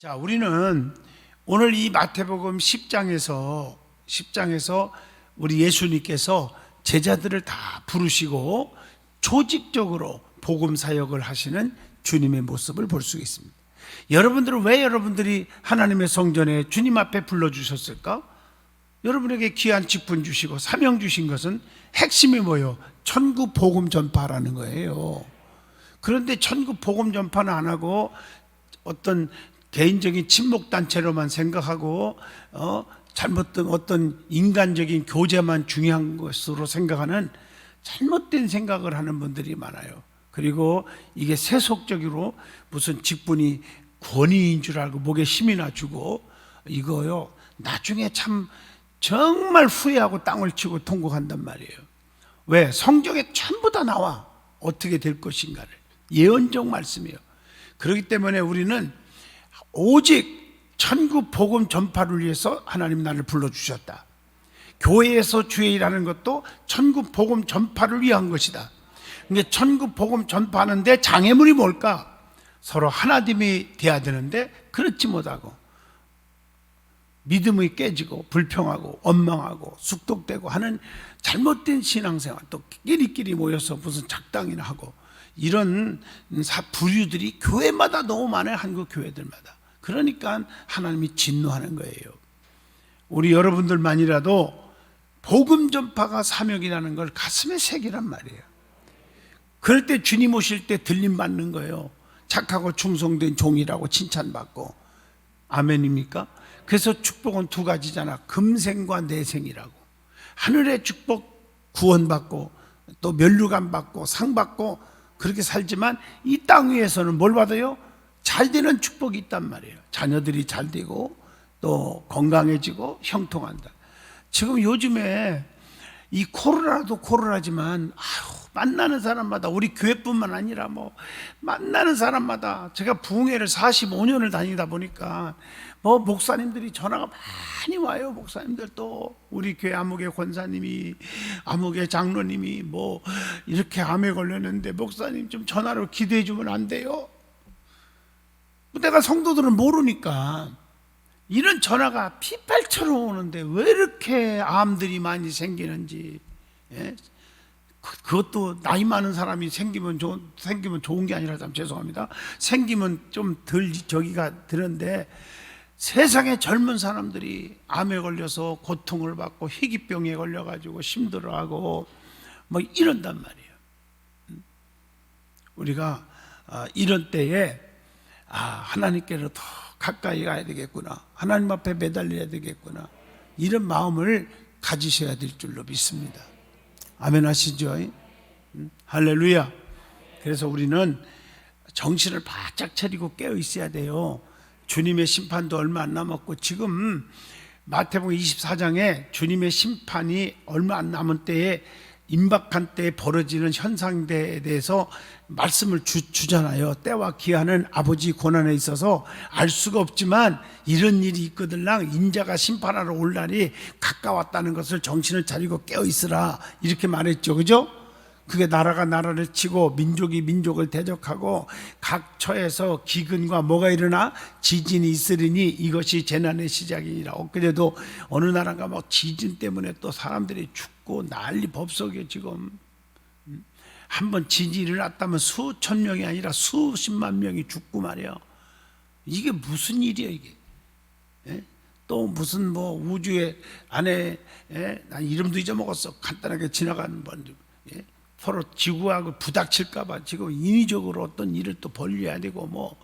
자, 우리는 오늘 이 마태복음 10장에서 우리 예수님께서 제자들을 다 부르시고 조직적으로 복음 사역을 하시는 주님의 모습을 볼 수 있습니다. 여러분들은 왜 여러분들이 하나님의 성전에 주님 앞에 불러주셨을까? 여러분에게 귀한 직분 주시고 사명 주신 것은 핵심이 뭐예요? 천국 복음 전파라는 거예요. 그런데 천국 복음 전파는 안 하고 어떤 개인적인 친목단체로만 생각하고 잘못된 어떤 인간적인 교제만 중요한 것으로 생각하는 잘못된 생각을 하는 분들이 많아요. 그리고 이게 세속적으로 무슨 직분이 권위인 줄 알고 목에 힘이나 주고 이거요 나중에 참 정말 후회하고 땅을 치고 통곡한단 말이에요. 왜? 성경에 전부 다 나와 어떻게 될 것인가를 예언적 말씀이에요. 그렇기 때문에 우리는 오직 천국 복음 전파를 위해서 하나님 나를 불러주셨다. 교회에서 주의 일하는 것도 천국 복음 전파를 위한 것이다. 근데 천국 복음 전파하는데 장애물이 뭘까? 서로 하나됨이 돼야 되는데 그렇지 못하고 믿음이 깨지고 불평하고 원망하고 숙독되고 하는 잘못된 신앙생활, 또 끼리끼리 모여서 무슨 작당이나 하고 이런 부류들이 교회마다 너무 많아요. 한국 교회들마다. 그러니까 하나님이 진노하는 거예요. 우리 여러분들만이라도 복음 전파가 사명이라는 걸 가슴에 새기란 말이에요. 그럴 때 주님 오실 때 들림 받는 거예요. 착하고 충성된 종이라고 칭찬받고. 아멘입니까? 그래서 축복은 두 가지잖아. 금생과 내생이라고. 하늘의 축복 구원받고 또 면류관 받고 상 받고 그렇게 살지만 이 땅 위에서는 뭘 받아요? 잘 되는 축복이 있단 말이에요. 자녀들이 잘 되고 또 건강해지고 형통한다. 지금 요즘에 이 코로나도 코로나지만 만나는 사람마다 우리 교회뿐만 아니라 만나는 사람마다 제가 부흥회를 45년을 다니다 보니까 목사님들이 전화가 많이 와요. 목사님들 또 우리 교회 아무개 권사님이 아무개 장로님이 이렇게 암에 걸렸는데 목사님 좀 전화로 기도해 주면 안 돼요? 내가 성도들은 모르니까 이런 전화가 핏발처럼 오는데 왜 이렇게 암들이 많이 생기는지. 그것도 나이 많은 사람이 생기면 좋은 게 아니라 참 죄송합니다. 생기면 좀 덜 저기가 드는데 세상에 젊은 사람들이 암에 걸려서 고통을 받고 희귀병에 걸려가지고 힘들어하고 이런단 말이에요. 우리가 이런 때에 하나님께로 더 가까이 가야 되겠구나, 하나님 앞에 매달려야 되겠구나, 이런 마음을 가지셔야 될 줄로 믿습니다. 아멘 하시죠? 할렐루야. 그래서 우리는 정신을 바짝 차리고 깨어 있어야 돼요. 주님의 심판도 얼마 안 남았고 지금 마태복음 24장에 주님의 심판이 얼마 안 남은 때에 임박한 때에 벌어지는 현상에 대해서 말씀을 주잖아요. 때와 기한은 아버지 권한에 있어서 알 수가 없지만 이런 일이 있거들랑 인자가 심판하러 올 날이 가까웠다는 것을 정신을 차리고 깨어있으라 이렇게 말했죠. 그죠? 그게 나라가 나라를 치고 민족이 민족을 대적하고 각 처에서 기근과 뭐가 일어나 지진이 있으리니 이것이 재난의 시작이니라. 엊그제도 어느 나라가 지진 때문에 또 사람들이 죽고 난리 법석에 지금 한번 지진이 일어났다면 수천 명이 아니라 수십만 명이 죽고 말이야. 이게 무슨 일이야 이게? 또 무슨 우주의 안에 난 이름도 잊어먹었어. 간단하게 지나가는 분들 서로 지구하고 부닥칠까봐 지금 인위적으로 어떤 일을 또 벌려야 되고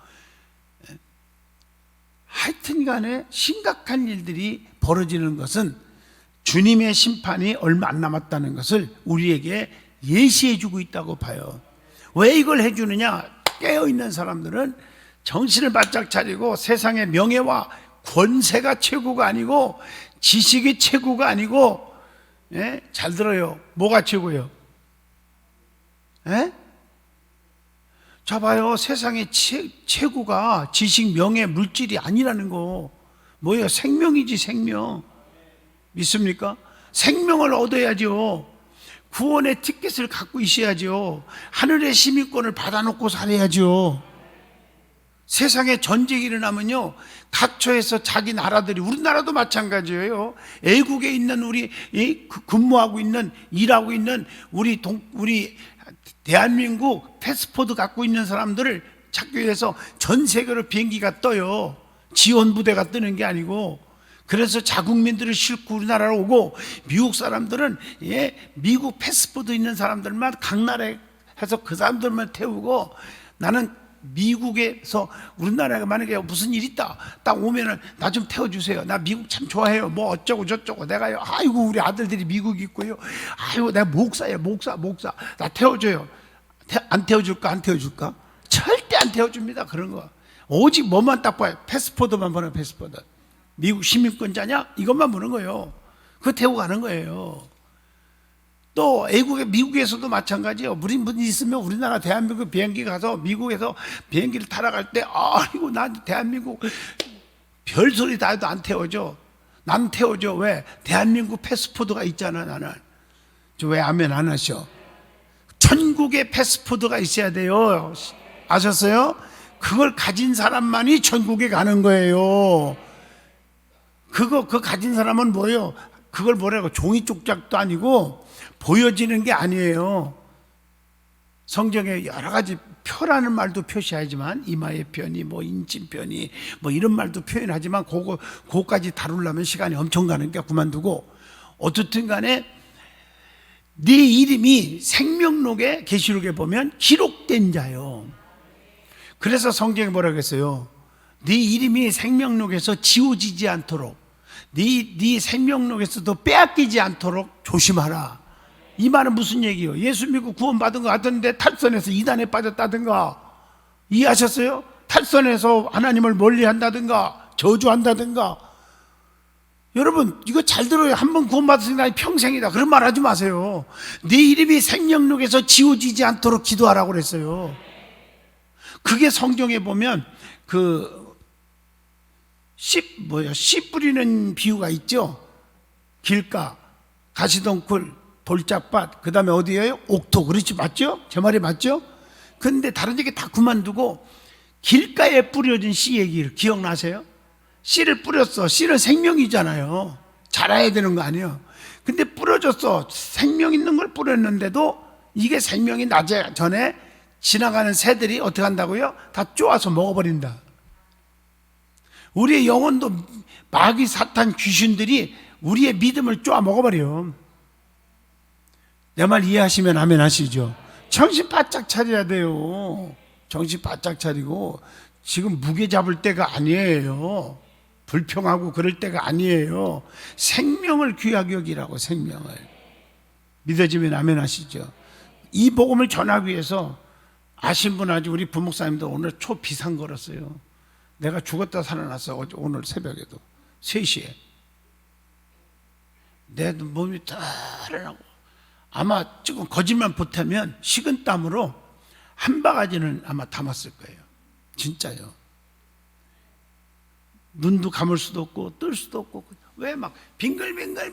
하여튼 간에 심각한 일들이 벌어지는 것은 주님의 심판이 얼마 안 남았다는 것을 우리에게 예시해 주고 있다고 봐요. 왜 이걸 해주느냐? 깨어있는 사람들은 정신을 바짝 차리고 세상의 명예와 권세가 최고가 아니고 지식이 최고가 아니고 잘 들어요. 뭐가 최고예요? 자 봐요. 세상의 최고가 지식, 명예, 물질이 아니라는 거. 뭐예요? 생명이지. 생명. 믿습니까? 생명을 얻어야죠. 구원의 티켓을 갖고 있어야죠. 하늘의 시민권을 받아놓고 살아야죠. 세상에 전쟁이 일어나면요, 각처에서 자기 나라들이, 우리나라도 마찬가지예요. 애국에 있는 우리 근무하고 있는, 일하고 있는 우리 대한민국 패스포드 갖고 있는 사람들을 찾기 위해서 전 세계로 비행기가 떠요. 지원 부대가 뜨는 게 아니고. 그래서 자국민들을 싣고 우리나라로 오고, 미국 사람들은 미국 패스포드 있는 사람들만 각 나라에 해서 그 사람들만 태우고, 나는 미국에서 우리나라가 만약에 무슨 일 있다 딱 오면은 나 좀 태워주세요. 나 미국 참 좋아해요. 뭐 어쩌고 저쩌고. 내가요, 아이고 우리 아들들이 미국 있고요, 아이고 내가 목사예요. 목사 나 태워줘요. 안 태워줄까? 안 태워줄까? 절대 안 태워줍니다. 그런 거 오직 뭐만 딱 봐요. 패스포드만 보는, 패스포드. 미국 시민권자냐? 이것만 보는 거예요. 그거 태우고 가는 거예요. 또 미국에서도 마찬가지예요. 무슨 있으면 우리나라 대한민국 비행기 가서 미국에서 비행기를 타러 갈 때, 아이고 난 대한민국 별소리 다 해도 안 태워줘. 난 태워줘. 왜? 대한민국 패스포드가 있잖아. 나는. 왜 아멘 안 하셔? 천국의 패스포드가 있어야 돼요. 아셨어요? 그걸 가진 사람만이 천국에 가는 거예요. 그거 가진 사람은 뭐예요? 그걸 뭐라고, 종이 쪽작도 아니고 보여지는 게 아니에요. 성경에 여러 가지 표라는 말도 표시하지만, 이마의 편이, 뭐 인침편이, 뭐 이런 말도 표현하지만, 그거까지 다루려면 시간이 엄청 가니까 그만두고, 어떻든 간에 네 이름이 생명록에, 계시록에 보면 기록된 자요. 그래서 성경에 뭐라고 했어요? 네 이름이 생명록에서 지워지지 않도록, 네 생명록에서도 빼앗기지 않도록 조심하라. 이 말은 무슨 얘기예요? 예수 믿고 구원받은 것 같은데 탈선해서 이단에 빠졌다든가, 이해하셨어요? 탈선해서 하나님을 멀리한다든가 저주한다든가. 여러분 이거 잘 들어요. 한번 구원받았으니까 평생이다, 그런 말 하지 마세요. 네 이름이 생명록에서 지워지지 않도록 기도하라고 그랬어요. 그게 성경에 보면 씨 뿌리는 비유가 있죠. 길가, 가시덩굴, 돌짝밭, 그 다음에 어디예요? 옥토. 그렇지, 맞죠? 제 말이 맞죠? 근데 다른 얘기 다 그만두고 길가에 뿌려진 씨 얘기를 기억나세요? 씨를 뿌렸어. 씨는 생명이잖아요. 자라야 되는 거 아니에요. 근데 뿌려졌어. 생명 있는 걸 뿌렸는데도 이게 생명이 나기 전에 지나가는 새들이 어떻게 한다고요? 다 쪼아서 먹어버린다. 우리의 영혼도 마귀, 사탄, 귀신들이 우리의 믿음을 쪼아 먹어버려요. 내 말 이해하시면 아멘 하시죠? 정신 바짝 차려야 돼요. 정신 바짝 차리고, 지금 무게 잡을 때가 아니에요. 불평하고 그럴 때가 아니에요. 생명을 귀하게 여기라고, 생명을. 믿어지면 아멘 하시죠? 이 복음을 전하기 위해서 아신 분 아주 우리 부목사님도 오늘 초비상 걸었어요. 내가 죽었다 살아났어. 오늘 새벽에도 3시에 내 몸이 따르라고. 아마 조금 거짓말 못하면 식은땀으로 한 바가지는 아마 담았을 거예요. 진짜요. 눈도 감을 수도 없고 뜰 수도 없고. 왜 막 빙글빙글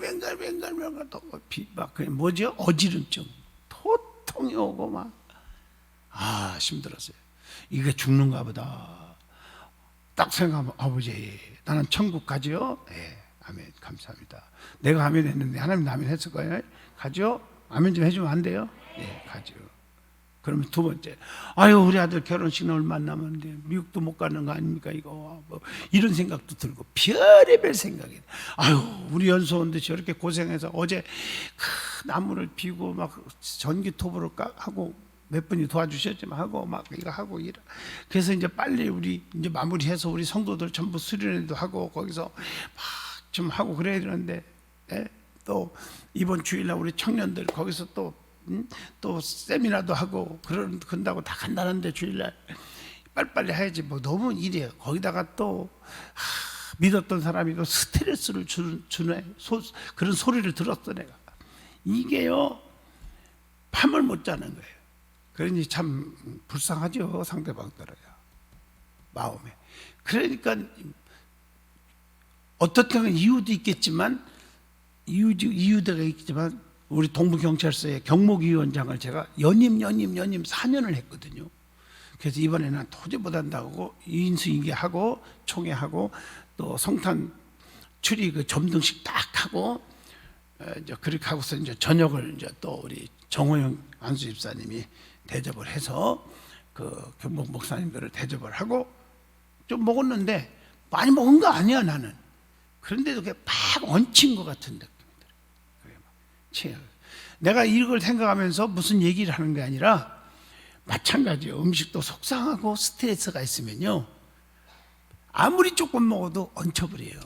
막 그게 뭐죠? 어지럼증, 토통이 오고 막 힘들었어요. 이게 죽는가 보다. 딱 생각하면, 아버지 나는 천국 가죠? 네, 아멘, 감사합니다. 내가 아멘 했는데 하나님도 아멘 했을 거예요. 가죠? 아멘 좀 해주면 안 돼요? 네, 가죠. 그러면 두 번째, 아유 우리 아들 결혼식은 얼마 안 남았는데 미국도 못 가는 거 아닙니까 이거, 뭐 이런 생각도 들고, 별의별 생각이. 아유 우리 연수원도 저렇게 고생해서 어제 나무를 비고 막 전기톱으로 하고, 몇 분이 도와주셨지만 하고 막 이거 하고 이래. 그래서 이제 빨리 우리 이제 마무리해서 우리 성도들 전부 수련회도 하고 거기서 막 좀 하고 그래야 되는데, 또 이번 주일날 우리 청년들 거기서 또 세미나도 하고 그런다고 다 간다는데 주일날 빨리빨리 해야지. 뭐 너무 일이에요. 거기다가 또 믿었던 사람이 또 스트레스를 주네. 그런 소리를 들었어 내가. 이게요 밤을 못 자는 거예요. 그러니 참 불쌍하죠, 상대방 들어야 마음에. 그러니까 어떻든 이유도 있겠지만, 이유가 있겠지만 우리 동부경찰서의 경목위원장을 제가 연임 4년을 했거든요. 그래서 이번에는 도저히 못한다고 인수인계하고 총회하고 또 성탄 추리 그 점등식 딱 하고 이제 그렇게 하고서 이제 저녁을 이제 또 우리 정호영 안수 집사님이 대접을 해서 그 경복 목사님들을 대접을 하고 좀 먹었는데 많이 먹은 거 아니야 나는. 그런데도 그게 막 얹힌 것 같은 느낌이더라고요. 내가 이걸 생각하면서 무슨 얘기를 하는 게 아니라 마찬가지예요. 음식도 속상하고 스트레스가 있으면요 아무리 조금 먹어도 얹혀버려요.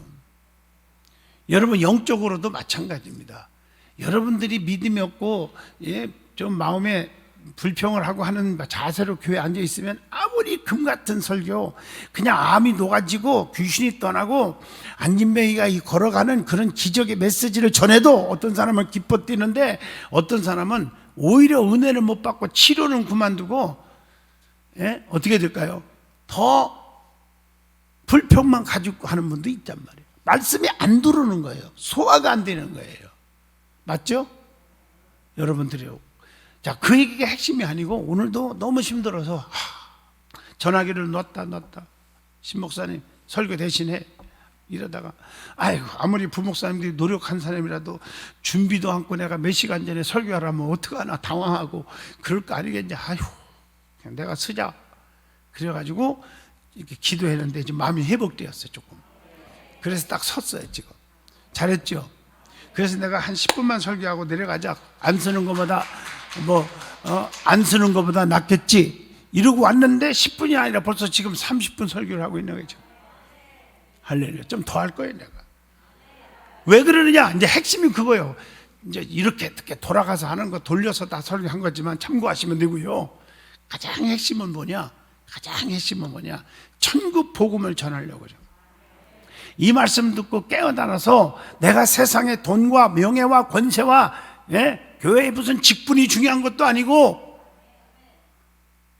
여러분 영적으로도 마찬가지입니다. 여러분들이 믿음이 없고 좀 마음에 불평을 하고 하는 자세로 교회에 앉아 있으면 아무리 금 같은 설교 그냥 암이 녹아지고 귀신이 떠나고 안진뱅이가 걸어가는 그런 기적의 메시지를 전해도 어떤 사람은 기뻐 뛰는데 어떤 사람은 오히려 은혜를 못 받고 치료는 그만두고 어떻게 될까요? 더 불평만 가지고 하는 분도 있단 말이에요. 말씀이 안 들어오는 거예요. 소화가 안 되는 거예요. 맞죠? 여러분들이요. 자, 그 얘기가 핵심이 아니고 오늘도 너무 힘들어서 전화기를 놨다 신목사님 설교 대신에 이러다가 아이고 아무리 부목사님들이 노력한 사람이라도 준비도 않고 내가 몇 시간 전에 설교하라면 어떡하나 당황하고 그럴 거 아니겠냐. 아이고 그냥 내가 쓰자. 그래가지고 이렇게 기도했는데 지금 마음이 회복되었어요 조금. 그래서 딱 섰어요 지금. 잘했죠? 그래서 내가 한 10분만 설교하고 내려가자. 안 쓰는 것보다 안 쓰는 것보다 낫겠지 이러고 왔는데 10분이 아니라 벌써 지금 30분 설교를 하고 있는 거죠. 할렐루야. 좀 더 할 거예요 내가. 왜 그러느냐, 이제 핵심이 그거예요. 이제 이렇게 돌아가서 하는 거 돌려서 다 설교한 거지만 참고하시면 되고요. 가장 핵심은 뭐냐, 천국 복음을 전하려고 그래요. 이 말씀 듣고 깨어나서 내가 세상에 돈과 명예와 권세와 교회에 무슨 직분이 중요한 것도 아니고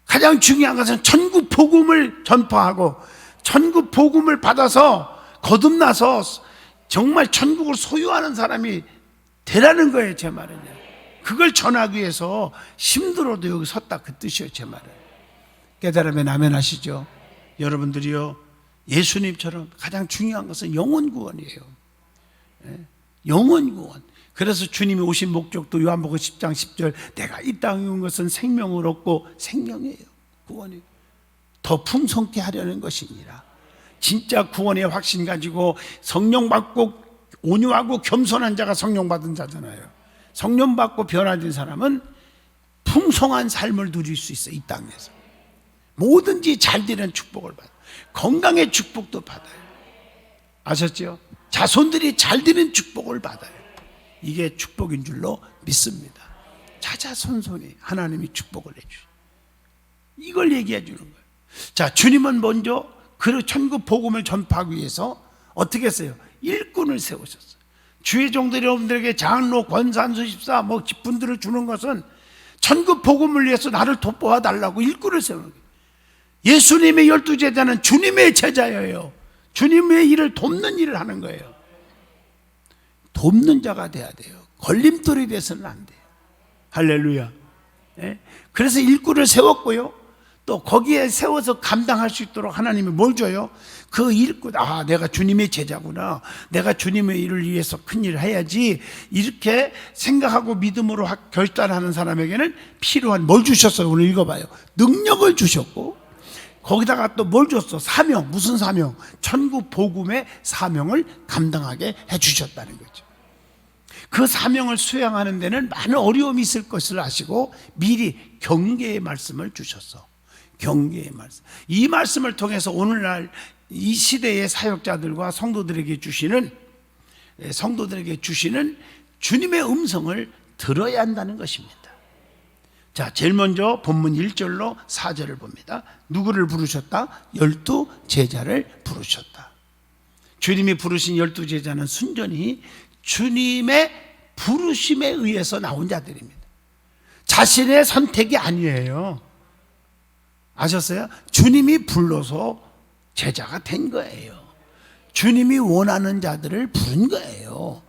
가장 중요한 것은 천국 복음을 전파하고 천국 복음을 받아서 거듭나서 정말 천국을 소유하는 사람이 되라는 거예요. 제 말은요. 그걸 전하기 위해서 힘들어도 여기 섰다 그 뜻이에요. 제 말은. 깨달으면 아멘 하시죠. 여러분들이요, 예수님처럼 가장 중요한 것은 영혼 구원이에요. 영혼 구원. 그래서 주님이 오신 목적도 요한복음 10장 10절 내가 이 땅에 온 것은 생명을 얻고 생명이에요. 구원이에요. 더 풍성케 하려는 것이니라. 진짜 구원의 확신 가지고 성령 받고 온유하고 겸손한 자가 성령 받은 자잖아요. 성령 받고 변화된 사람은 풍성한 삶을 누릴 수 있어요. 이 땅에서 뭐든지 잘 되는 축복을 받아요. 건강의 축복도 받아요. 아셨죠? 자손들이 잘 되는 축복을 받아요. 이게 축복인 줄로 믿습니다. 자자손손이 하나님이 축복을 해주셔요. 이걸 얘기해 주는 거예요. 자, 주님은 먼저 그 천국 복음을 전파하기 위해서 어떻게 했어요? 일꾼을 세우셨어요. 주의 종들이 여러분들에게 장로, 권산수 집사 직분들을 주는 것은 천국 복음을 위해서 나를 돕아 달라고 일꾼을 세우는 거예요. 예수님의 12제자는 주님의 제자예요. 주님의 일을 돕는 일을 하는 거예요. 돕는 자가 돼야 돼요. 걸림돌이 돼서는 안 돼요. 할렐루야. 그래서 일꾼을 세웠고요. 또 거기에 세워서 감당할 수 있도록 하나님이 뭘 줘요? 그 일꾼, 내가 주님의 제자구나, 내가 주님의 일을 위해서 큰 일을 해야지, 이렇게 생각하고 믿음으로 결단하는 사람에게는 필요한 뭘 주셨어요? 오늘 읽어봐요. 능력을 주셨고 거기다가 또 뭘 줬어? 사명. 무슨 사명? 천국 복음의 사명을 감당하게 해주셨다는 거죠. 그 사명을 수행하는 데는 많은 어려움이 있을 것을 아시고 미리 경계의 말씀을 주셨어. 경계의 말씀. 이 말씀을 통해서 오늘날 이 시대의 사역자들과 성도들에게 주시는 주님의 음성을 들어야 한다는 것입니다. 자, 제일 먼저 본문 1절로 4절을 봅니다. 누구를 부르셨다? 12제자를 부르셨다. 주님이 부르신 12제자는 순전히 주님의 부르심에 의해서 나온 자들입니다. 자신의 선택이 아니에요. 아셨어요? 주님이 불러서 제자가 된 거예요. 주님이 원하는 자들을 부른 거예요.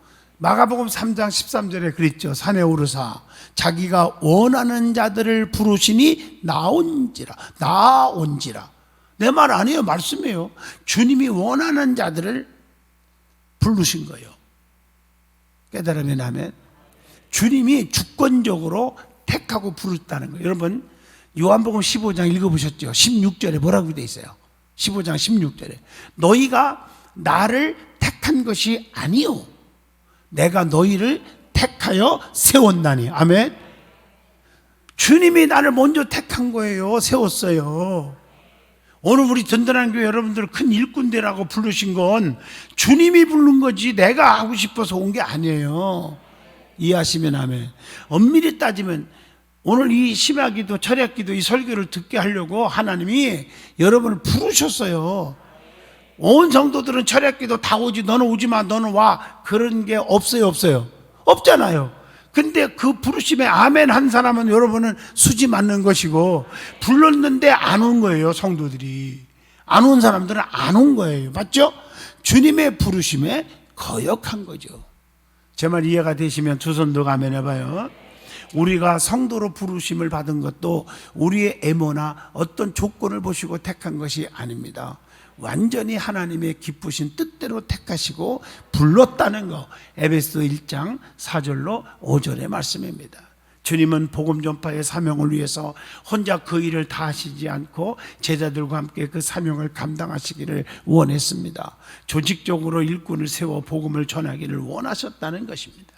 마가복음 3장 13절에 그랬죠. 산에 오르사 자기가 원하는 자들을 부르시니 나온지라. 내 말 아니에요. 말씀이에요. 주님이 원하는 자들을 부르신 거예요. 깨달으면 아멘. 주님이 주권적으로 택하고 부르셨다는 거예요. 여러분 요한복음 15장 읽어보셨죠? 16절에 뭐라고 되어 있어요? 15장 16절에 너희가 나를 택한 것이 아니요 내가 너희를 택하여 세웠나니. 아멘. 주님이 나를 먼저 택한 거예요. 세웠어요. 오늘 우리 든든한 교회 여러분들 큰 일꾼되라고 부르신 건 주님이 부른 거지 내가 하고 싶어서 온 게 아니에요. 이해하시면 아멘. 엄밀히 따지면 오늘 이 심야기도 철야기도 이 설교를 듣게 하려고 하나님이 여러분을 부르셨어요. 온 성도들은 철야기도 다 오지 너는 오지 마 너는 와 그런 게 없어요. 없잖아요. 근데 그 부르심에 아멘 한 사람은 여러분은 수지 맞는 것이고 불렀는데 안 온 거예요. 성도들이 안 온 사람들은 안 온 거예요. 맞죠? 주님의 부르심에 거역한 거죠. 제 말 이해가 되시면 두 손 더 아멘 해봐요. 우리가 성도로 부르심을 받은 것도 우리의 애모나 어떤 조건을 보시고 택한 것이 아닙니다. 완전히 하나님의 기쁘신 뜻대로 택하시고 불렀다는 거. 에베소 1장 4절로 5절의 말씀입니다. 주님은 복음 전파의 사명을 위해서 혼자 그 일을 다 하시지 않고 제자들과 함께 그 사명을 감당하시기를 원했습니다. 조직적으로 일꾼을 세워 복음을 전하기를 원하셨다는 것입니다.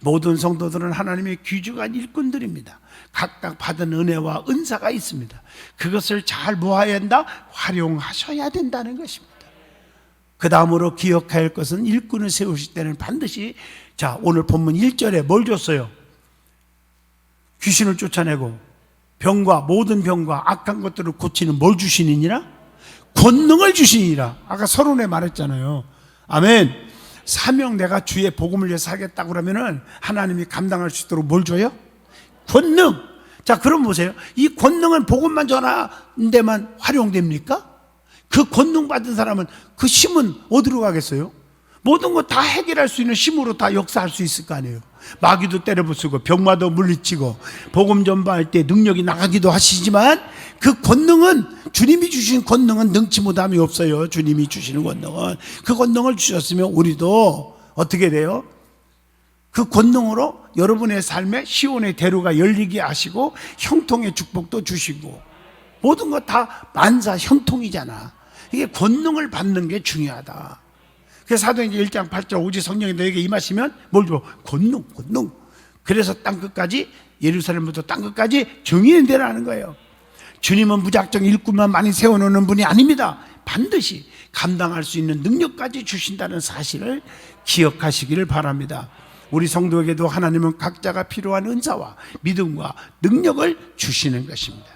모든 성도들은 하나님의 귀중한 일꾼들입니다. 각각 받은 은혜와 은사가 있습니다. 그것을 잘 모아야 한다, 활용하셔야 된다는 것입니다. 그 다음으로 기억해야 할 것은 일꾼을 세우실 때는 반드시 자 오늘 본문 1절에 뭘 줬어요? 귀신을 쫓아내고 병과 모든 병과 악한 것들을 고치는 뭘 주시느니라? 권능을 주시니라. 아까 서론에 말했잖아요. 아멘. 사명 내가 주의 복음을 위해서 하겠다고 그러면은 하나님이 감당할 수 있도록 뭘 줘요? 권능. 자 그럼 보세요. 이 권능은 복음만 전하는 데만 활용됩니까? 그 권능 받은 사람은 그 힘은 어디로 가겠어요? 모든 거 다 해결할 수 있는 힘으로 다 역사할 수 있을 거 아니에요. 마귀도 때려부수고 병마도 물리치고 복음 전파할 때 능력이 나가기도 하시지만 그 권능은 주님이 주신 권능은 능치 못함이 없어요. 주님이 주시는 권능은 그 권능을 주셨으면 우리도 어떻게 돼요? 그 권능으로 여러분의 삶에 시온의 대로가 열리게 하시고 형통의 축복도 주시고 모든 거 다 만사 형통이잖아. 이게 권능을 받는 게 중요하다. 그래서 사도행전 1장 8절 오직 성령이 너에게 임하시면 뭘 줘? 권능. 그래서 땅끝까지 예루살렘부터 땅끝까지 증인이 되라는 거예요. 주님은 무작정 일꾼만 많이 세워놓는 분이 아닙니다. 반드시 감당할 수 있는 능력까지 주신다는 사실을 기억하시기를 바랍니다. 우리 성도에게도 하나님은 각자가 필요한 은사와 믿음과 능력을 주시는 것입니다.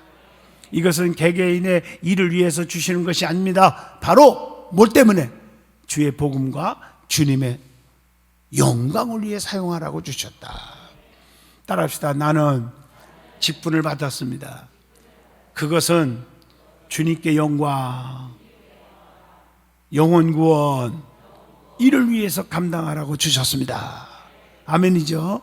이것은 개개인의 일을 위해서 주시는 것이 아닙니다. 바로 뭘 때문에? 주의 복음과 주님의 영광을 위해 사용하라고 주셨다. 따라합시다. 나는 직분을 받았습니다. 그것은 주님께 영광, 영혼 구원, 이를 위해서 감당하라고 주셨습니다. 아멘이죠.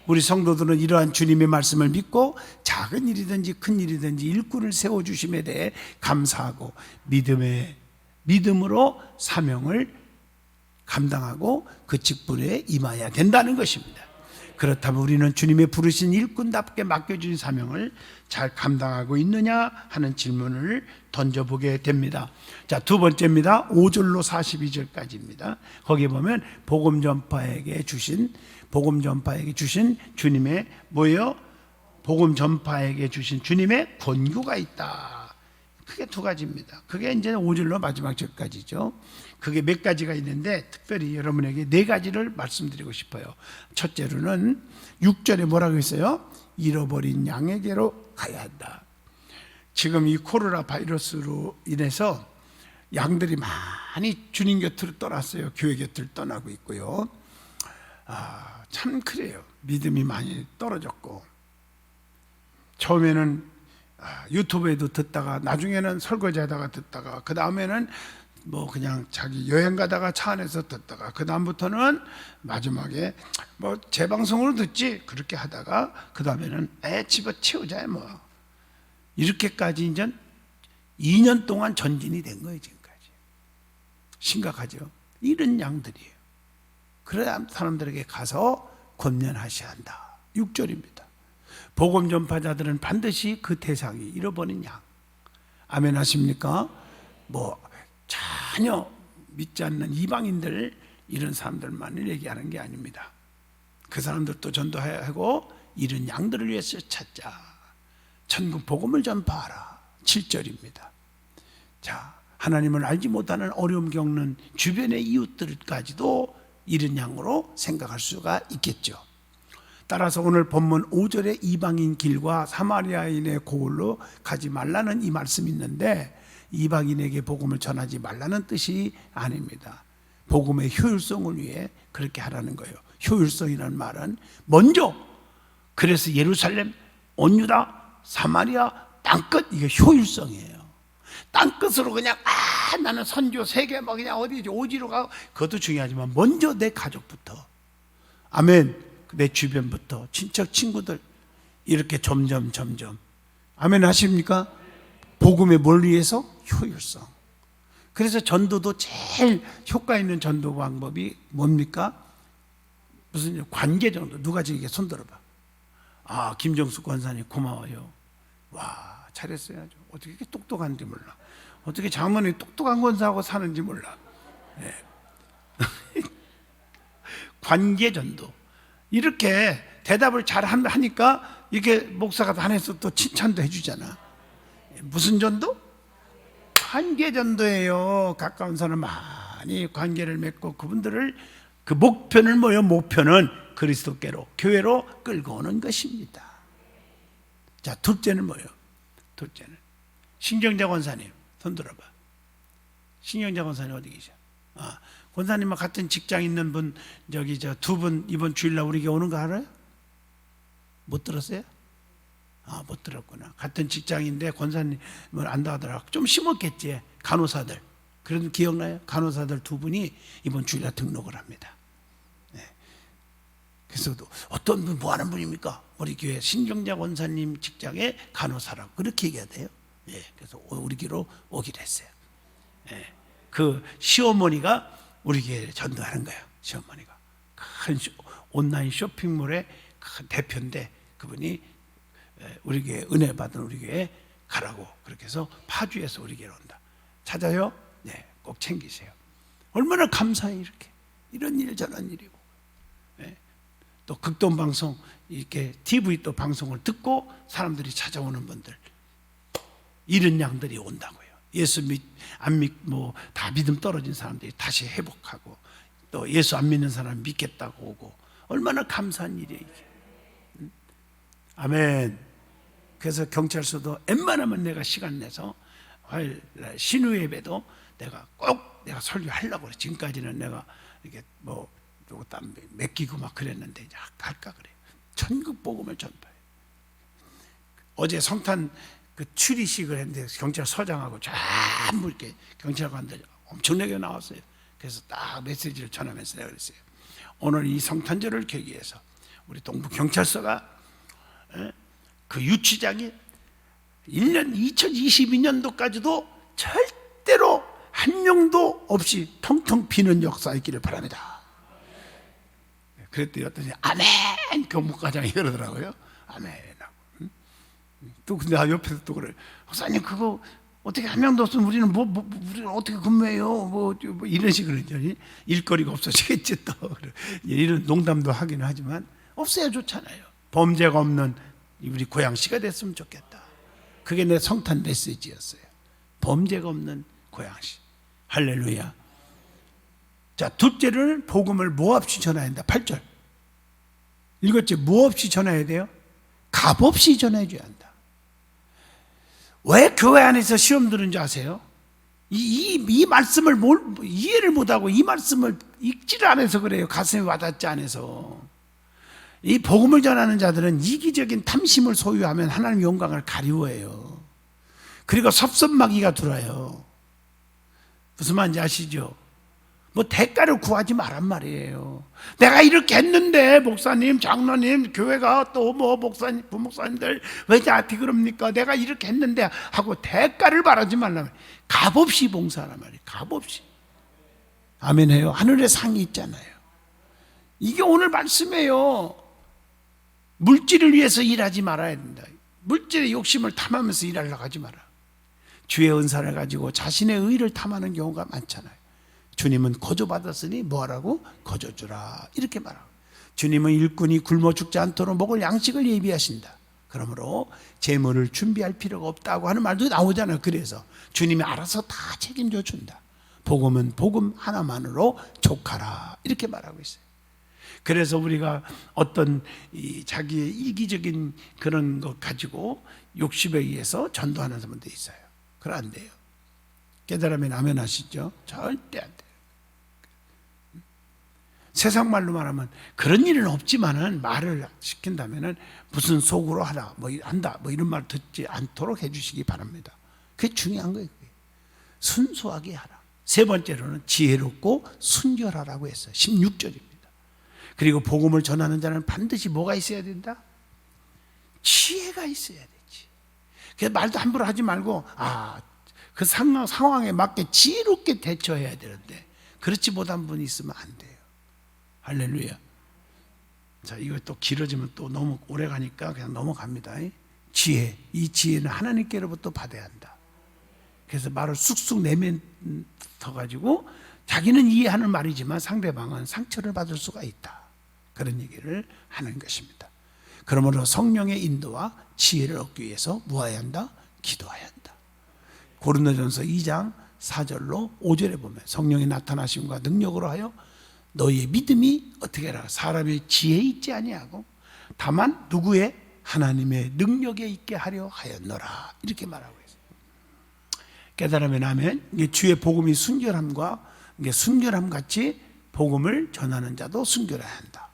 우리 성도들은 이러한 주님의 말씀을 믿고 작은 일이든지 큰 일이든지 일꾼을 세워주심에 대해 감사하고 믿음으로 사명을 감당하고 그 직분에 임해야 된다는 것입니다. 그렇다면 우리는 주님의 부르신 일꾼답게 맡겨준 사명을 잘 감당하고 있느냐 하는 질문을 던져보게 됩니다. 자, 두 번째입니다. 5절로 42절까지입니다. 거기 보면 복음 전파에게 주신 주님의 뭐예요? 복음 전파에게 주신 주님의 권고가 있다. 크게 두 가지입니다. 그게 이제 5절로 마지막 절까지죠. 그게 몇 가지가 있는데 특별히 여러분에게 네 가지를 말씀드리고 싶어요. 첫째로는 6절에 뭐라고 했어요? 잃어버린 양에게로 가야 한다. 지금 이 코로나 바이러스로 인해서 양들이 많이 주님 곁으로 떠났어요. 교회 곁을 떠나고 있고요. 참 그래요. 믿음이 많이 떨어졌고 처음에는 유튜브에도 듣다가 나중에는 설거지하다가 듣다가 그 다음에는 뭐 그냥 자기 여행 가다가 차 안에서 듣다가 그 다음부터는 마지막에 뭐 재방송으로 듣지 그렇게 하다가 그 다음에는 집어치우자 뭐 이렇게까지 이제 2년 동안 전진이 된 거예요. 지금까지. 심각하죠. 이런 양들이에요. 그래야 사람들에게 가서 권면하셔야 한다. 6절입니다. 복음 전파자들은 반드시 그 대상이 잃어버린 양. 아멘 하십니까? 뭐 전혀 믿지 않는 이방인들 이런 사람들만을 얘기하는 게 아닙니다. 그 사람들도 전도해야 하고 이런 양들을 위해서 찾자. 천국 복음을 전파하라. 7절입니다. 자, 하나님을 알지 못하는 어려움 겪는 주변의 이웃들까지도 이런 양으로 생각할 수가 있겠죠. 따라서 오늘 본문 5절에 이방인 길과 사마리아인의 고을로 가지 말라는 이 말씀이 있는데 이방인에게 복음을 전하지 말라는 뜻이 아닙니다. 복음의 효율성을 위해 그렇게 하라는 거예요. 효율성이라는 말은 먼저 그래서 예루살렘, 온유다, 사마리아, 땅끝 이게 효율성이에요. 땅끝으로 그냥 나는 선교 세계 뭐 그냥 어디 오지로 가고 그것도 중요하지만 먼저 내 가족부터 아멘. 내 주변부터 친척 친구들 이렇게 점점 아멘 하십니까? 복음의 뭘 위해서? 효율성. 그래서 전도도 제일 효과 있는 전도 방법이 뭡니까? 무슨 관계 정도. 누가 지금 손 들어봐. 아, 김정숙 권사님 고마워요. 와, 잘했어요. 어떻게 이렇게 똑똑한지 몰라. 어떻게 장모님이 똑똑한 권사하고 사는지 몰라. 네. 관계 전도. 이렇게 대답을 잘 하니까 이렇게 목사가 안에서 또 칭찬도 해주잖아. 무슨 전도? 관계 전도예요. 가까운 사람 많이 관계를 맺고 그분들을 그 목표는 뭐예요? 목표는 그리스도께로 교회로 끌고 오는 것입니다. 자, 둘째는 뭐예요? 둘째는 신경자 권사님 손 들어봐. 신경자 권사님 어디 계셔? 권사님과 같은 직장 있는 분 저기 두 분 이번 주일날 우리에게 오는 거 알아요? 못 들었어요? 못 들었구나. 같은 직장인데 권사님을 안다 하더라고. 좀 심었겠지. 간호사들. 그래도 기억나요? 간호사들 두 분이 이번 주일날 등록을 합니다. 네. 그래서 어떤 분 뭐 하는 분입니까? 우리 교회 신경자 권사님 직장의 간호사라고 그렇게 얘기해야 돼요. 네. 그래서 우리 교회로 오기로 했어요. 네. 그 시어머니가 우리 교회에 전도하는 거예요. 시어머니가 큰 온라인 쇼핑몰의 큰 대표인데 그분이 우리 교회 은혜 받은 우리 교회에 가라고 그렇게 해서 파주에서 우리 교회로 온다. 찾아요? 네, 꼭 챙기세요. 얼마나 감사해. 이렇게 이런 일 저런 일이고. 네. 또 극동 방송 이렇게 TV 또 방송을 듣고 사람들이 찾아오는 분들 이런 양들이 온다고요. 예수 안 믿고 다 믿음 떨어진 사람들이 다시 회복하고 또 예수 안 믿는 사람 믿겠다고 오고 얼마나 감사한 일이에요 이게. 아멘. 그래서 경찰서도 웬만하면 내가 시간 내서 화요일 신우 예배도 내가 꼭 내가 설교하려고 그래. 지금까지는 내가 이렇게 뭐 누구 땀 맡기고 막 그랬는데 이제 할까 그래. 천국 복음을 전파해. 어제 성탄 그 추리식을 했는데 경찰서장하고 전부 이렇게 경찰관들 엄청나게 나왔어요. 그래서 딱 메시지를 전하면서 내가 그랬어요. 오늘 이 성탄절을 계기해서 우리 동부 경찰서가 그 유치장이 1년 2022년도까지도 절대로 한 명도 없이 텅텅 비는 역사 있기를 바랍니다. 그랬더니 어떤 아멘 경무과장이 그러더라고요. 아멘. 또 근데 옆에서 또 그래. 목사님 그거 어떻게 한 명도 없으면 우리는 우리는 어떻게 근무해요? 뭐 이런 식으로 이제 일거리가 없어지겠지 또 이런 농담도 하긴 하지만 없어야 좋잖아요. 범죄가 없는 우리 고양시가 됐으면 좋겠다. 그게 내 성탄 메시지였어요. 범죄가 없는 고양시. 할렐루야. 자, 둘째는 복음을 뭐 없이 전해야 한다. 8절. 읽었죠? 뭐 없이 전해야 돼요? 값 없이 전해줘야 한다. 왜 교회 안에서 시험 드는 줄 아세요? 이 말씀을 이해를 못하고 이 말씀을 읽지를 않아서 그래요. 가슴에 와닿지 않아서. 이 복음을 전하는 자들은 이기적인 탐심을 소유하면 하나님의 영광을 가리워해요. 그리고 섭섭마귀가 들어요. 무슨 말인지 아시죠? 뭐 대가를 구하지 말란 말이에요. 내가 이렇게 했는데 목사님, 장로님, 교회가 또 뭐 목사님, 부목사님들 왜 나한테 그럽니까? 내가 이렇게 했는데 하고 대가를 바라지 말란 말이에요. 값없이 봉사하란 말이에요. 값없이. 아멘해요. 하늘에 상이 있잖아요. 이게 오늘 말씀이에요. 물질을 위해서 일하지 말아야 된다. 물질의 욕심을 탐하면서 일하려고 하지 마라. 주의 은사를 가지고 자신의 의를 탐하는 경우가 많잖아요. 주님은 거저받았으니 뭐하라고? 거저주라 이렇게 말하고, 주님은 일꾼이 굶어 죽지 않도록 먹을 양식을 예비하신다. 그러므로 재물을 준비할 필요가 없다고 하는 말도 나오잖아요. 그래서 주님이 알아서 다 책임져 준다. 복음은 복음 하나만으로 족하라 이렇게 말하고 있어요. 그래서 우리가 어떤 자기의 이기적인 그런 것 가지고 욕심에 의해서 전도하는 사람도 있어요. 그럼 안 돼요. 깨달으면 아멘 하시죠? 절대 안 돼요. 세상 말로 말하면 그런 일은 없지만은 말을 시킨다면은 무슨 속으로 하라, 뭐 한다, 뭐 이런 말 듣지 않도록 해주시기 바랍니다. 그게 중요한 거예요. 순수하게 하라. 세 번째로는 지혜롭고 순결하라고 했어요. 16절입니다. 그리고 복음을 전하는 자는 반드시 뭐가 있어야 된다? 지혜가 있어야 되지. 그래서 말도 함부로 하지 말고 그 상황에 맞게 지혜롭게 대처해야 되는데 그렇지 못한 분이 있으면 안 돼요. 할렐루야. 자, 이거 또 길어지면 또 너무 오래 가니까 그냥 넘어갑니다. 지혜, 이 지혜는 하나님께로부터 받아야 한다. 그래서 말을 쑥쑥 내뱉어가지고 자기는 이해하는 말이지만 상대방은 상처를 받을 수가 있다. 그런 얘기를 하는 것입니다. 그러므로 성령의 인도와 지혜를 얻기 위해서 무엇해야 한다? 기도해야 한다. 고린도전서 2장 4절로 5절에 보면 성령의 나타나심과 능력으로 하여 너희의 믿음이 어떻게 하라? 사람의 지혜에 있지 아니하고 다만 누구의? 하나님의 능력에 있게 하려 하였노라 이렇게 말하고 있어요. 깨달으면 아멘. 이게 주의 복음이 순결함과 이게 순결함 같이 복음을 전하는 자도 순결해야 한다.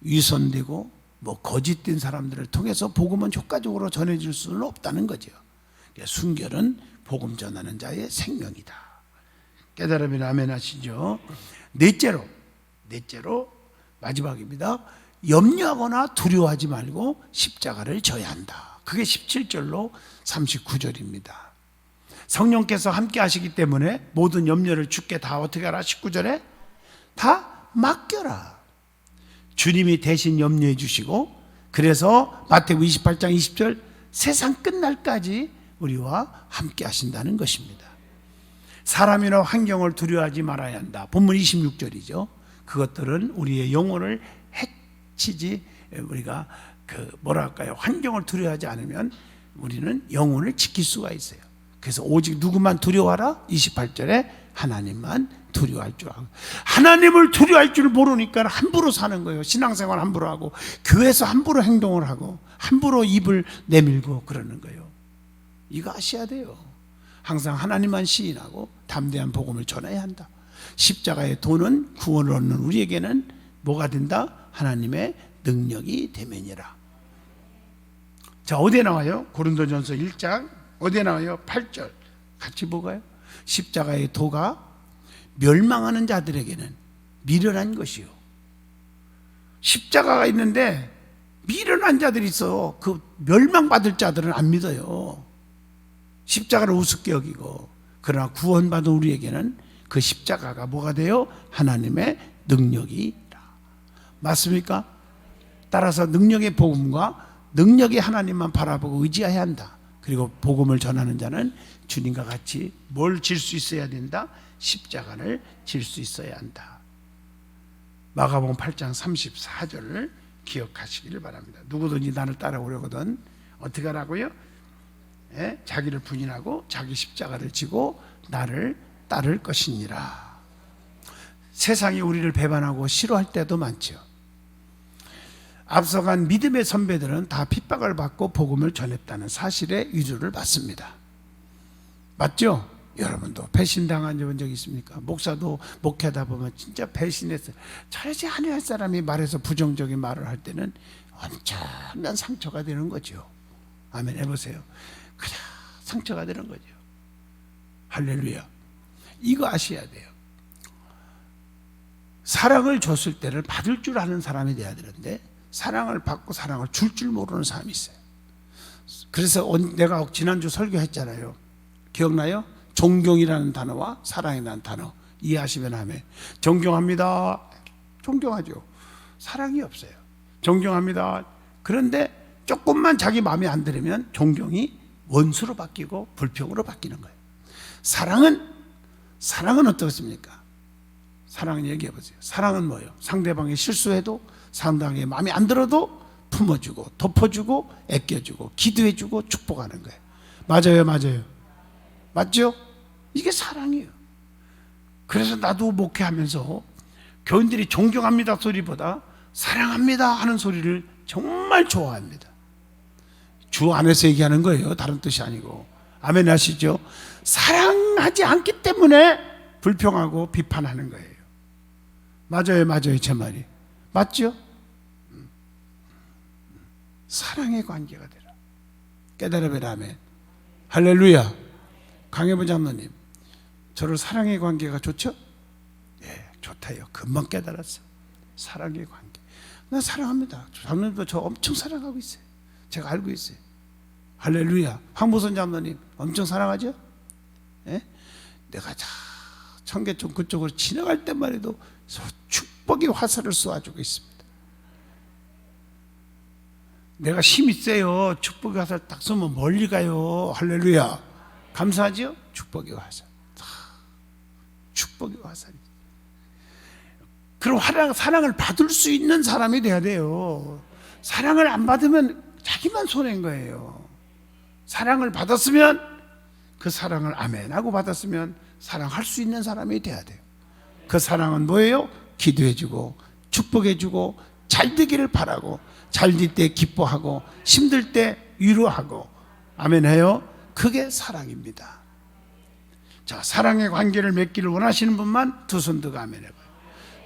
위선되고 뭐 거짓된 사람들을 통해서 복음은 효과적으로 전해질 수는 없다는 거죠. 순결은 복음 전하는 자의 생명이다. 깨달으면 아멘 하시죠. 넷째로 마지막입니다. 염려하거나 두려워하지 말고 십자가를 져야 한다. 그게 17절로 39절입니다. 성령께서 함께 하시기 때문에 모든 염려를 주께 다 어떻게 하라? 19절에 다 맡겨라. 주님이 대신 염려해 주시고, 그래서 마태복음 28장 20절 세상 끝날까지 우리와 함께 하신다는 것입니다. 사람이나 환경을 두려워하지 말아야 한다. 본문 26절이죠. 그것들은 우리의 영혼을 해치지, 우리가 환경을 두려워하지 않으면 우리는 영혼을 지킬 수가 있어요. 그래서 오직 누구만 두려워하라? 28절에 하나님만 두려워할 줄 알고, 하나님을 두려워할 줄 모르니까 함부로 사는 거예요. 신앙생활 함부로 하고 교회에서 함부로 행동을 하고 함부로 입을 내밀고 그러는 거예요. 이거 아셔야 돼요. 항상 하나님만 시인하고 담대한 복음을 전해야 한다. 십자가의 도는 구원을 얻는 우리에게는 뭐가 된다? 하나님의 능력이 되면이라. 자, 어디에 나와요? 고린도전서 1장 어디에 나와요? 8절 같이 보가요. 십자가의 도가 멸망하는 자들에게는 미련한 것이요. 십자가가 있는데 미련한 자들이 있어. 그 멸망받을 자들은 안 믿어요. 십자가를 우습게 여기고. 그러나 구원받은 우리에게는 그 십자가가 뭐가 돼요? 하나님의 능력이라. 맞습니까? 따라서 능력의 복음과 능력의 하나님만 바라보고 의지해야 한다. 그리고 복음을 전하는 자는 주님과 같이 뭘 질 수 있어야 된다? 십자가를 질 수 있어야 한다. 마가복음 8장 34절을 기억하시기를 바랍니다. 누구든지 나를 따라오려거든 어떻게 하라고요? 자기를 부인하고 자기 십자가를 지고 나를 따를 것이니라. 세상이 우리를 배반하고 싫어할 때도 많죠. 앞서간 믿음의 선배들은 다 핍박을 받고 복음을 전했다는 사실에 위로를 받습니다. 맞죠? 여러분도 배신당한 적 있습니까? 목사도 목회하다 보면 진짜 배신했어요. 저렇게 한의할 사람이 말해서 부정적인 말을 할 때는 엄청난 상처가 되는 거죠. 아멘 해보세요. 그냥 상처가 되는 거죠. 할렐루야. 이거 아셔야 돼요. 사랑을 줬을 때를 받을 줄 아는 사람이 돼야 되는데 사랑을 받고 사랑을 줄 줄 모르는 사람이 있어요. 그래서 내가 지난주 설교했잖아요. 기억나요? 존경이라는 단어와 사랑이라는 단어 이해하시면 하면, 존경합니다. 존경하죠. 사랑이 없어요. 존경합니다. 그런데 조금만 자기 마음에 안 들으면 존경이 원수로 바뀌고 불평으로 바뀌는 거예요. 사랑은 어떻습니까? 사랑은 얘기해 보세요. 사랑은 뭐예요? 상대방이 실수해도 상대방의 마음에 안 들어도 품어주고 덮어주고 아껴주고 기도해주고 축복하는 거예요. 맞아요, 맞아요. 맞죠? 이게 사랑이에요. 그래서 나도 목회하면서 교인들이 존경합니다 소리보다 사랑합니다 하는 소리를 정말 좋아합니다. 주 안에서 얘기하는 거예요. 다른 뜻이 아니고. 아멘 하시죠? 사랑하지 않기 때문에 불평하고 비판하는 거예요. 맞아요, 맞아요. 제 말이 맞죠? 사랑의 관계가 되라. 깨달으라. 아멘. 할렐루야. 강혜부 장로님, 저를 사랑의 관계가 좋죠? 예, 좋다요. 금방 깨달았어. 사랑의 관계. 나 사랑합니다. 장로님도 저 엄청 사랑하고 있어요. 제가 알고 있어요. 할렐루야. 황보선 장로님 엄청 사랑하죠? 예? 내가 청계천 그쪽으로 지나갈 때만 해도 축복의 화살을 쏘아주고 있습니다. 내가 힘이 세요. 축복의 화살 딱 쏘면 멀리 가요. 할렐루야. 감사하죠? 축복의 화살. 축복의 화살이. 그럼 사랑을 받을 수 있는 사람이 돼야 돼요. 사랑을 안 받으면 자기만 손해인 거예요. 사랑을 받았으면 그 사랑을 아멘 하고 받았으면 사랑할 수 있는 사람이 돼야 돼요. 그 사랑은 뭐예요? 기도해주고 축복해주고 잘 되기를 바라고 잘 될 때 기뻐하고 힘들 때 위로하고 아멘 해요. 그게 사랑입니다. 자, 사랑의 관계를 맺기를 원하시는 분만 두 손 들고 아멘 해봐요.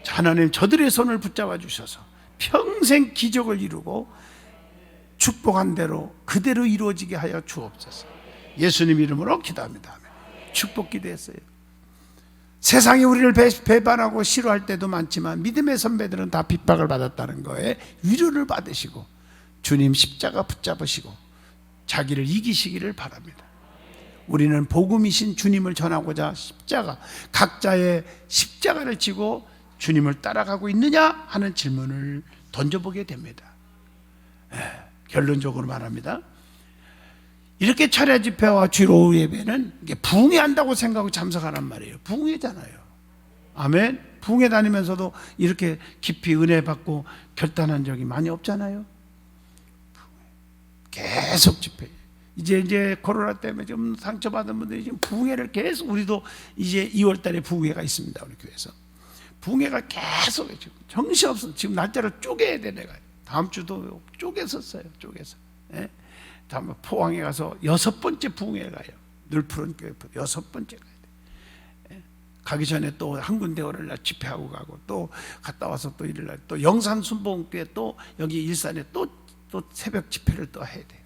자, 하나님 저들의 손을 붙잡아 주셔서 평생 기적을 이루고 축복한 대로 그대로 이루어지게 하여 주옵소서. 예수님 이름으로 기도합니다. 아멘. 축복 기도했어요. 세상이 우리를 배반하고 싫어할 때도 많지만 믿음의 선배들은 다 핍박을 받았다는 거에 위로를 받으시고 주님 십자가 붙잡으시고 자기를 이기시기를 바랍니다. 우리는 복음이신 주님을 전하고자 각자의 십자가를 지고 주님을 따라가고 있느냐 하는 질문을 던져보게 됩니다. 결론적으로 말합니다. 이렇게 철야 집회와 주일 오후 예배는 부흥회한다고 생각하고 참석하란 말이에요. 부흥회잖아요. 아멘. 부흥회 다니면서도 이렇게 깊이 은혜 받고 결단한 적이 많이 없잖아요. 계속 집회. 이제 코로나 때문에 좀 상처받은 분들이 지금 부흥회를 계속, 우리도 이제 2월 달에 부흥회가 있습니다. 우리 교회에서. 부흥회가 계속 지금 정신없어. 지금 날짜를 쪼개야 돼. 내가 다음 주도 쪼개었어요. 쪼개서. 예? 다음 포항에 가서 6번째 부흥회 가요. 늘푸른 교회 6번째 가야 돼. 예? 가기 전에 또 한 군데 월요일날 집회하고 가고 또 갔다 와서 또 일요일날 또 영산 순복음교회 또 여기 일산에 또 새벽 집회를 또 해야 돼요.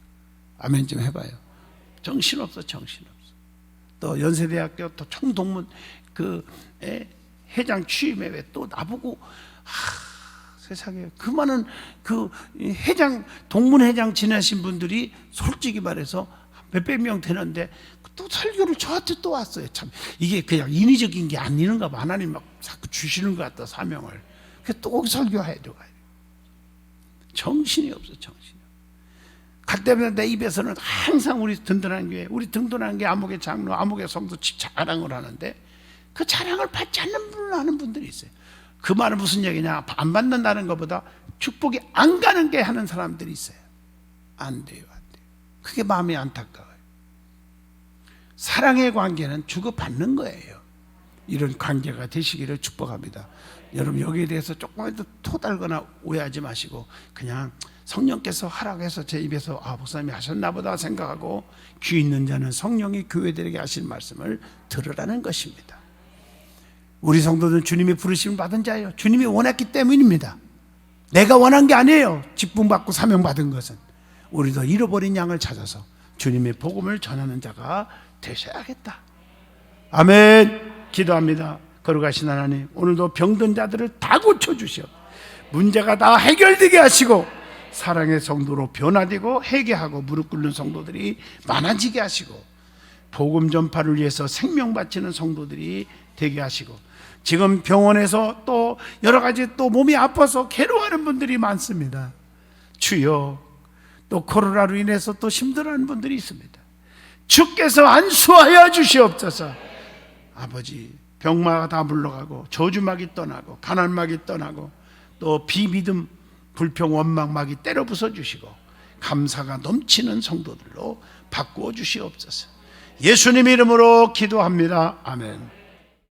아멘 좀 해봐요. 정신없어. 또 연세대학교 또 총동문 회장 취임회 또 나보고 세상에 그 많은 그 회장 동문회장 지내신 분들이 솔직히 말해서 몇백 명 되는데 또 설교를 저한테 또 왔어요. 참 이게 그냥 인위적인 게 아니는가 봐. 하나님 막 자꾸 주시는 것 같다 사명을. 그래서 또 거기 설교해야 돼. 정신이 없어. 갈 때마다 내 입에서는 항상 우리 든든한 게 암흑의 장로, 암흑의 성도 자랑을 하는데 그 자랑을 받지 않는 분을 하는 분들이 있어요. 그 말은 무슨 얘기냐? 안 받는다는 것보다 축복이 안 가는 게 하는 사람들이 있어요. 안 돼요. 그게 마음이 안타까워요. 사랑의 관계는 주고받는 거예요. 이런 관계가 되시기를 축복합니다. 여러분 여기에 대해서 조금이라도 토달거나 오해하지 마시고 그냥 성령께서 하라고 제 입에서 목사님이 하셨나 보다 생각하고 귀 있는 자는 성령이 교회들에게 하신 말씀을 들으라는 것입니다. 우리 성도들은 주님이 부르심을 받은 자예요. 주님이 원했기 때문입니다. 내가 원한 게 아니에요. 직분받고 사명받은 것은. 우리도 잃어버린 양을 찾아서 주님의 복음을 전하는 자가 되셔야겠다. 아멘. 기도합니다. 거룩하신 하나님, 오늘도 병든 자들을 다 고쳐주시오. 문제가 다 해결되게 하시고 사랑의 성도로 변화되고 회개하고 무릎 꿇는 성도들이 많아지게 하시고 복음 전파를 위해서 생명 바치는 성도들이 되게 하시고, 지금 병원에서 또 여러 가지 또 몸이 아파서 괴로워하는 분들이 많습니다. 주여, 또 코로나로 인해서 또 힘들어하는 분들이 있습니다. 주께서 안수하여 주시옵소서. 아버지, 병마가 다 물러가고 저주막이 떠나고 가난막이 떠나고 또 비믿음, 불평, 원망막이 때려 부숴주시고 감사가 넘치는 성도들로 바꾸어 주시옵소서. 예수님 이름으로 기도합니다. 아멘.